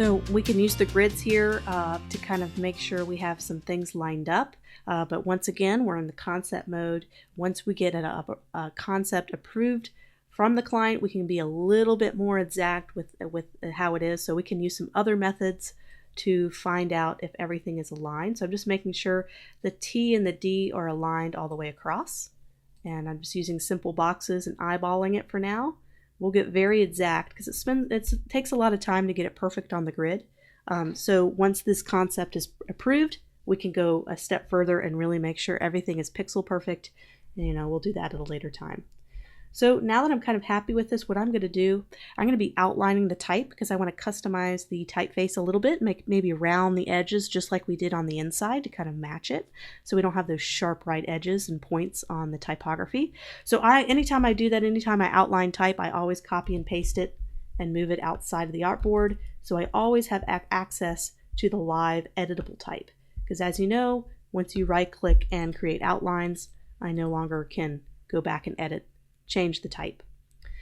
So we can use the grids here to kind of make sure we have some things lined up. But once again, we're in the concept mode. Once we get a concept approved from the client, we can be a little bit more exact with how it is. So we can use some other methods to find out if everything is aligned. So I'm just making sure the T and the D are aligned all the way across. And I'm just using simple boxes and eyeballing it for now. We'll get very exact because it takes a lot of time to get it perfect on the grid. So once this concept is approved, we can go a step further and really make sure everything is pixel perfect. And, we'll do that at a later time. So now that I'm kind of happy with this, what I'm going to do, I'm going to be outlining the type because I want to customize the typeface a little bit, maybe round the edges just like we did on the inside to kind of match it so we don't have those sharp right edges and points on the typography. So anytime I do that, anytime I outline type, I always copy and paste it and move it outside of the artboard. So I always have access to the live editable type because as you know, once you right click and create outlines, I no longer can go back and change the type.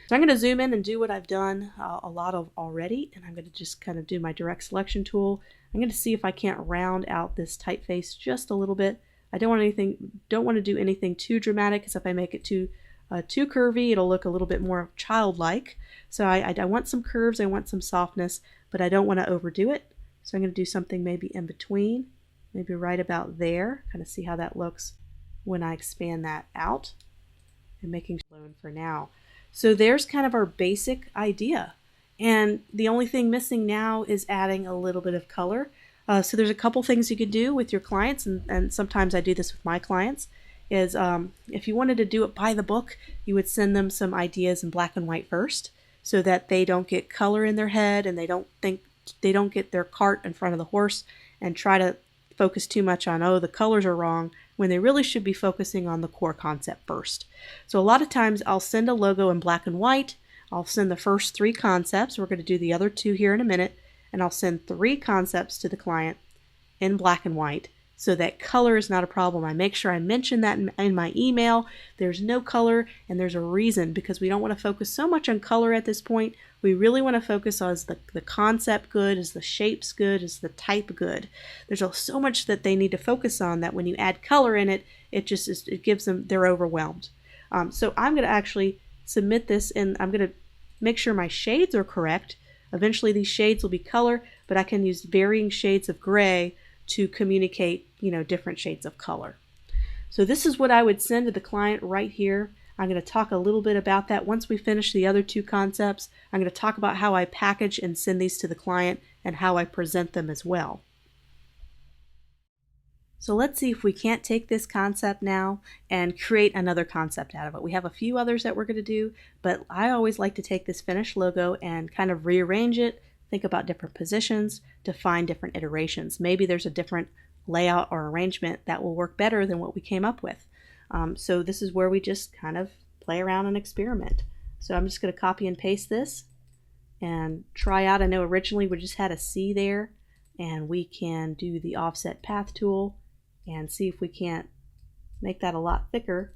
So I'm going to zoom in and do what I've done a lot of already, and I'm going to just kind of do my direct selection tool. I'm going to see if I can't round out this typeface just a little bit. I don't want to do anything too dramatic because if I make it too curvy, it'll look a little bit more childlike. So I want some curves, I want some softness, but I don't want to overdo it. So I'm going to do something maybe in between, maybe right about there, kind of see how that looks when I expand that out. And making sure for now. So there's kind of our basic idea. And the only thing missing now is adding a little bit of color. So there's a couple things you could do with your clients, and sometimes I do this with my clients, is if you wanted to do it by the book, you would send them some ideas in black and white first so that they don't get color in their head and they don't get their cart in front of the horse and try to focus too much on, oh, the colors are wrong, when they really should be focusing on the core concept first. So a lot of times I'll send a logo in black and white. I'll send the first 3 concepts. We're going to do the other 2 here in a minute. And I'll send 3 concepts to the client in black and white so that color is not a problem. I make sure I mention that in my email. There's no color, and there's a reason because we don't want to focus so much on color at this point. We really want to focus on is the concept good, is the shapes good, is the type good. There's so much that they need to focus on that when you add color in it, it gives them, they're overwhelmed. So I'm going to actually submit this and I'm going to make sure my shades are correct. Eventually these shades will be color, but I can use varying shades of gray to communicate, different shades of color. So this is what I would send to the client right here. I'm going to talk a little bit about that. Once we finish the other 2 concepts, I'm going to talk about how I package and send these to the client and how I present them as well. So let's see if we can't take this concept now and create another concept out of it. We have a few others that we're going to do, but I always like to take this finished logo and kind of rearrange it, think about different positions to find different iterations. Maybe there's a different layout or arrangement that will work better than what we came up with. So this is where we just kind of play around and experiment. So I'm just going to copy and paste this and try out. I know originally we just had a C there, and we can do the offset path tool and see if we can't make that a lot thicker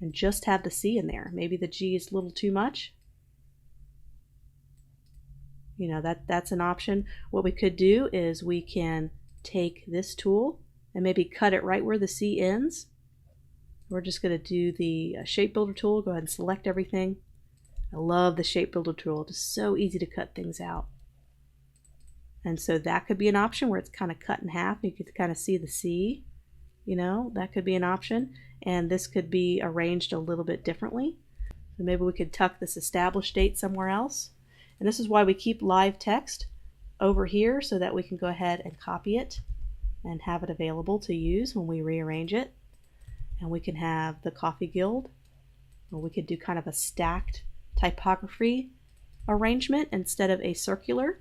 and just have the C in there. Maybe the G is a little too much. That's an option. What we could do is we can take this tool and maybe cut it right where the C ends. We're just going to do the shape builder tool. Go ahead and select everything. I love the shape builder tool. It's so easy to cut things out. And so that could be an option where it's kind of cut in half. You could kind of see the C, that could be an option. And this could be arranged a little bit differently. So maybe we could tuck this established date somewhere else. And this is why we keep live text over here so that we can go ahead and copy it and have it available to use when we rearrange it. And we can have the Coffee Guild, or we could do kind of a stacked typography arrangement instead of a circular.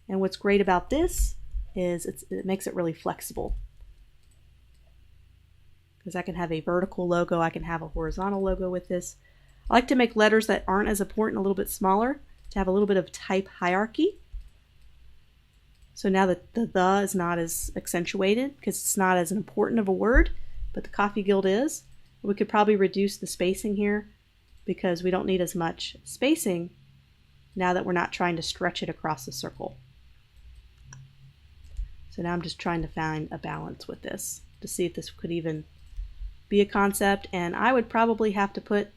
And what's great about this is it makes it really flexible. Because I can have a vertical logo, I can have a horizontal logo with this. I like to make letters that aren't as important a little bit smaller to have a little bit of type hierarchy. So now that the is not as accentuated because it's not as important of a word, but the Coffee Guild is. We could probably reduce the spacing here because we don't need as much spacing now that we're not trying to stretch it across the circle. So now I'm just trying to find a balance with this to see if this could even be a concept, and I would probably have to put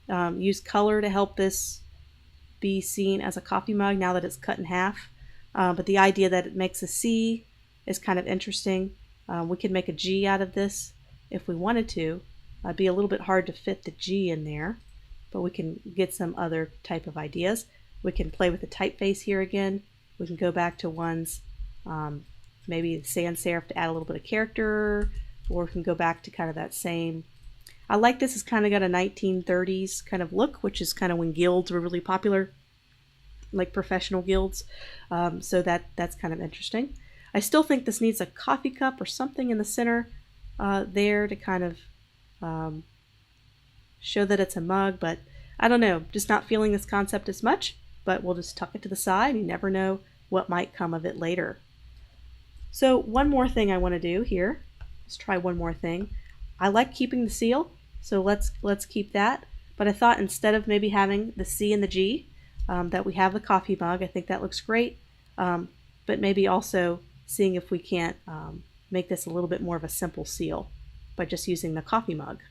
use color to help this be seen as a coffee mug now that it's cut in half. But the idea that it makes a C is kind of interesting. We could make a G out of this if we wanted to. It'd be a little bit hard to fit the G in there, but we can get some other type of ideas. We can play with the typeface here again. We can go back to ones, maybe the sans serif to add a little bit of character, or we can go back to kind of that same. I like this. It's kind of got a 1930s kind of look, which is kind of when guilds were really popular, like professional guilds. So that's kind of interesting. I still think this needs a coffee cup or something in the center there to kind of show that it's a mug, but I don't know, just not feeling this concept as much, but we'll just tuck it to the side. You never know what might come of it later. So one more thing I want to do here. Let's try one more thing. I like keeping the seal, so let's keep that. But I thought instead of maybe having the C and the G, that we have the coffee mug. I think that looks great. But maybe also seeing if we can't make this a little bit more of a simple seal by just using the coffee mug.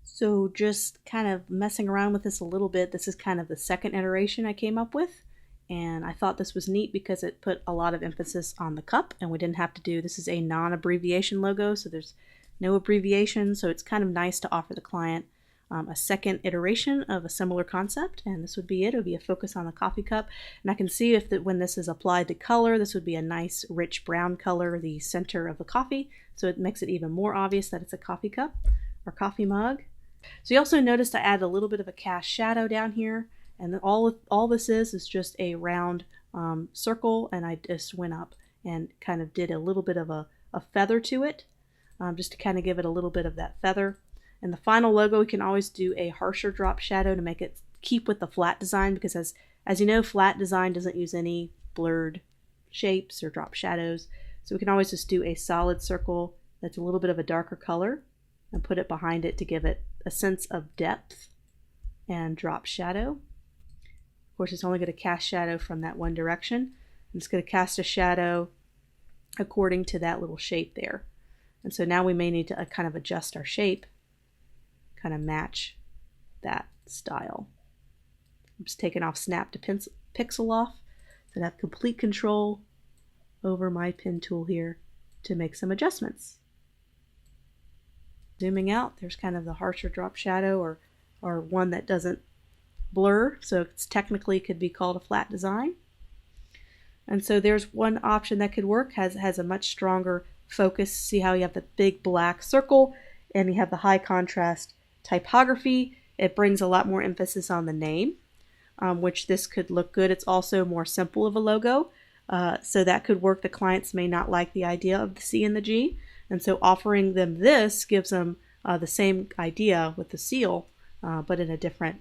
So just kind of messing around with this a little bit. This is kind of the second iteration I came up with. And I thought this was neat because it put a lot of emphasis on the cup, and we didn't have to do, this is a non-abbreviation logo, so there's no abbreviation, so it's kind of nice to offer the client a second iteration of a similar concept, and this would be it. It would be a focus on the coffee cup, and I can see if when this is applied to color, this would be a nice rich brown color, the center of the coffee, so it makes it even more obvious that it's a coffee cup or coffee mug. So you also noticed I added a little bit of a cast shadow down here. And then all this is just a round circle, and I just went up and kind of did a little bit of a feather to it, just to kind of give it a little bit of that feather. And the final logo, we can always do a harsher drop shadow to make it keep with the flat design, because as you know, flat design doesn't use any blurred shapes or drop shadows. So we can always just do a solid circle that's a little bit of a darker color and put it behind it to give it a sense of depth and drop shadow. Of course, it's only going to cast shadow from that one direction. And it's going to cast a shadow according to that little shape there. And so now we may need to kind of adjust our shape, kind of match that style. I'm just taking off snap to pixel off, so I have complete control over my pen tool here to make some adjustments. Zooming out, there's kind of the harsher drop shadow, or one that doesn't blur, so it's technically could be called a flat design. And so there's one option that could work, has a much stronger focus. See how you have the big black circle and you have the high contrast typography. It brings a lot more emphasis on the name, which this could look good. It's also more simple of a logo, so that could work. The clients may not like the idea of the C and the G, and so offering them this gives them the same idea with the seal, but in a different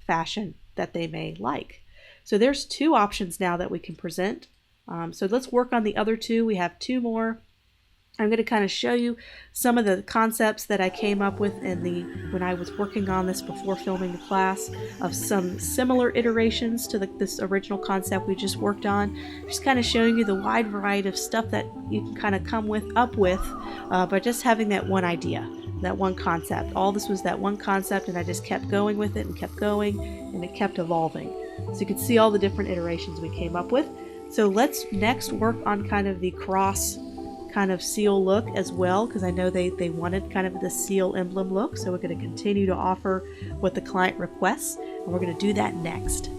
fashion that they may like. So there's two options now that we can present. So let's work on the other two. We have two more. I'm going to kind of show you some of the concepts that I came up with when I was working on this before filming the class, of some similar iterations to this original concept we just worked on. Just kind of showing you the wide variety of stuff that you can kind of come up with by just having that one idea, that one concept. All this was that one concept, and I just kept going with it and kept going, and it kept evolving. So you can see all the different iterations we came up with. So let's next work on kind of the cross kind of seal look as well, because I know they wanted kind of the seal emblem look. So we're going to continue to offer what the client requests, and we're going to do that next.